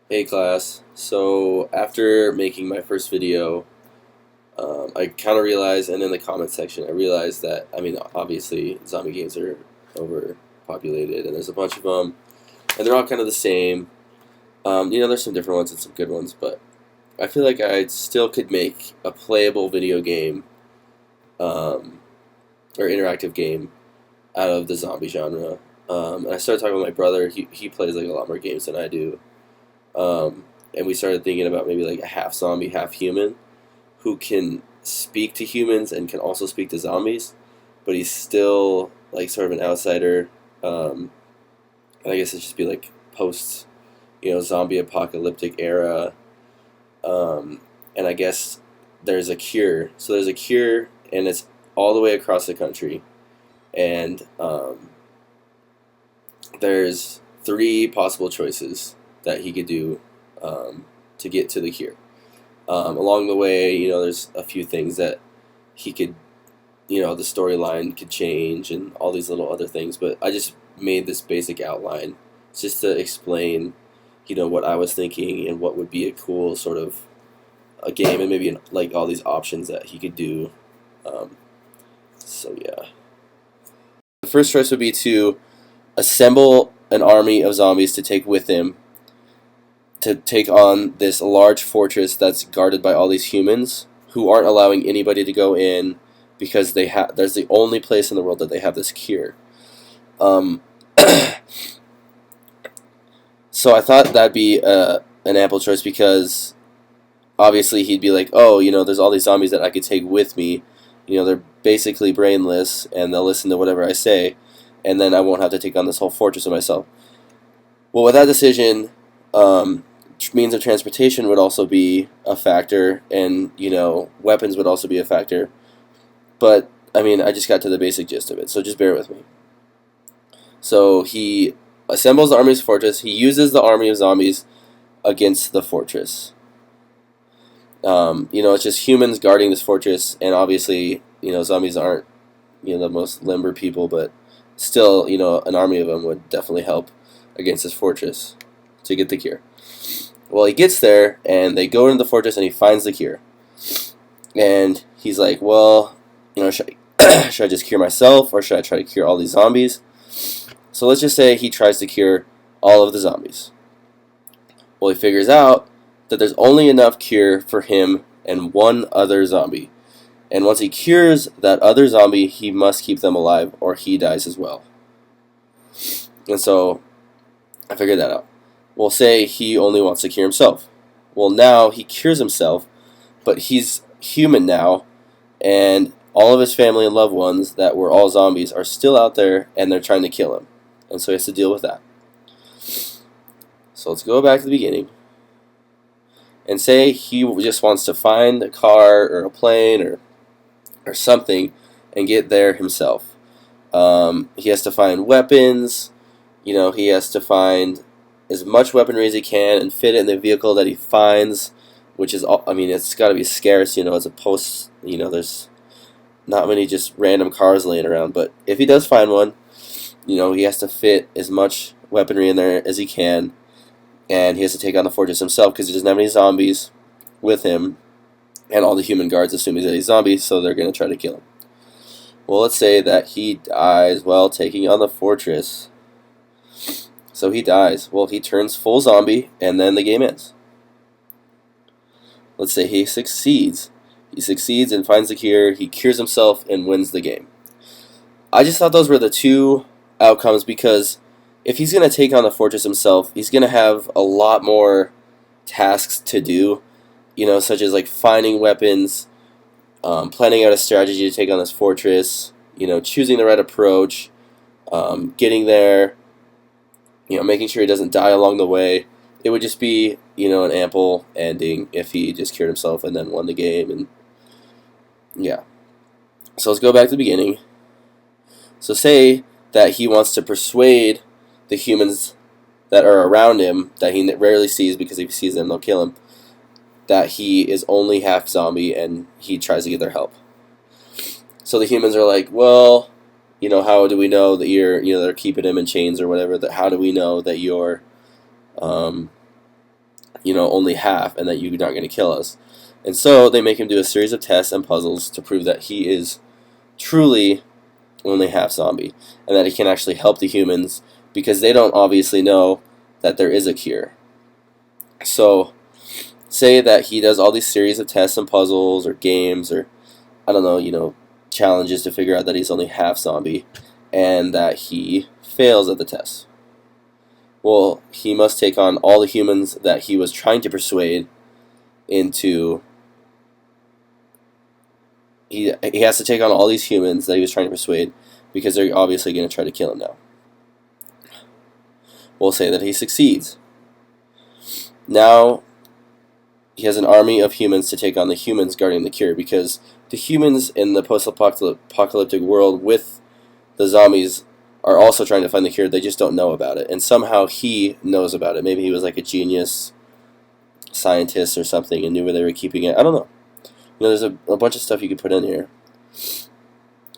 Hey class. So after making my first video, I kind of realized, and in the comment section, I realized that obviously, zombie games are overpopulated, and there's a bunch of them, and they're all kind of the same. There's some different ones and some good ones, but I feel like I still could make a playable video game, um, or interactive game out of the zombie genre. And I started talking with my brother. He plays like a lot more games than I do. And we started thinking about maybe like a half zombie, half human, who can speak to humans and can also speak to zombies, but he's still like sort of an outsider. And I guess it'd just be like post, zombie apocalyptic era. And I guess there's a cure. So there's a cure, and it's all the way across the country. And there's three possible choices that he could do to get to the cure. Along the way, there's a few things that he could, the storyline could change and all these little other things. But I just made this basic outline just to explain, what I was thinking and what would be a cool sort of a game, and maybe like all these options that he could do. Um, so yeah, the first choice would be to assemble an army of zombies to take with him to take on this large fortress that's guarded by all these humans who aren't allowing anybody to go in because there's the only place in the world that they have this cure. Um, so I thought that'd be an ample choice because obviously he'd be like, oh, there's all these zombies that I could take with me. They're basically brainless and they'll listen to whatever I say, and then I won't have to take on this whole fortress of myself. Well, with that decision, means of transportation would also be a factor, and weapons would also be a factor. But I just got to the basic gist of it, so just bear with me. So he assembles the army's fortress. He uses the army of zombies against the fortress. It's just humans guarding this fortress, and obviously, zombies aren't, the most limber people, but still, an army of them would definitely help against this fortress to get the cure. Well, he gets there, and they go into the fortress, and he finds the cure. And he's like, well, should should I just cure myself, or should I try to cure all these zombies? So let's just say he tries to cure all of the zombies. Well, he figures out that there's only enough cure for him and one other zombie. And once he cures that other zombie, he must keep them alive, or he dies as well. And so I figured that out. Well, say he only wants to cure himself. Well, now he cures himself, but he's human now, and all of his family and loved ones that were all zombies are still out there, and they're trying to kill him. And so he has to deal with that. So let's go back to the beginning. And say he just wants to find a car or a plane or something and get there himself. He has to find weapons. He has to find as much weaponry as he can and fit it in the vehicle that he finds, which is, it's got to be scarce, as opposed, there's not many just random cars laying around. But if he does find one, he has to fit as much weaponry in there as he can, and he has to take on the fortress himself because he doesn't have any zombies with him, and all the human guards assume he's a zombie, so they're going to try to kill him. Well, let's say that he dies while taking on the fortress. So he dies. Well, he turns full zombie, and then the game ends. Let's say he succeeds. He succeeds and finds the cure. He cures himself and wins the game. I just thought those were the two outcomes because if he's going to take on the fortress himself, he's going to have a lot more tasks to do, such as like finding weapons, planning out a strategy to take on this fortress, choosing the right approach, getting there, making sure he doesn't die along the way. It would just be, an ample ending if he just cured himself and then won the game. And yeah. So let's go back to the beginning. So say that he wants to persuade the humans that are around him, that he rarely sees because if he sees them, they'll kill him, that he is only half zombie and he tries to get their help. So the humans are like, well, how do we know that you're, they're keeping him in chains or whatever, that how do we know that you're only half, and that you're not going to kill us. And so they make him do a series of tests and puzzles to prove that he is truly only half zombie, and that he can actually help the humans, because they don't obviously know that there is a cure. So say that he does all these series of tests and puzzles or games or I don't know, challenges to figure out that he's only half zombie, and that he fails at the test. Well, he must take on all the humans that he was trying to persuade into. He has to take on all these humans that he was trying to persuade, because they're obviously going to try to kill him now. We'll say that he succeeds. Now he has an army of humans to take on the humans guarding the cure, because the humans in the post-apocalyptic world with the zombies are also trying to find the cure. They just don't know about it, and somehow he knows about it. Maybe he was like a genius scientist or something and knew where they were keeping it. I don't know. There's a bunch of stuff you could put in here,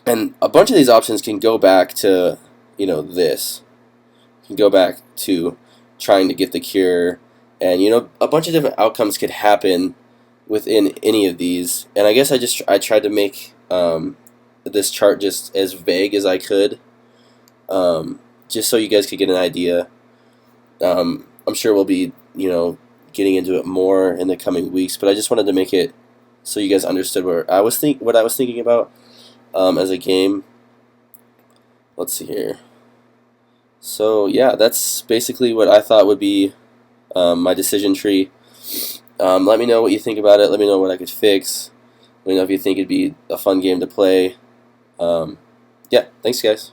and a bunch of these options can go back to this. You can go back to trying to get the cure, and a bunch of different outcomes could happen within any of these. And I guess I tried to make this chart just as vague as I could, just so you guys could get an idea. I'm sure we'll be getting into it more in the coming weeks, but I just wanted to make it so you guys understood what I was thinking about as a game. Let's see here. So yeah, that's basically what I thought would be my decision tree. Let me know what you think about it. Let me know what I could fix. Let me know if you think it'd be a fun game to play. Yeah, thanks guys.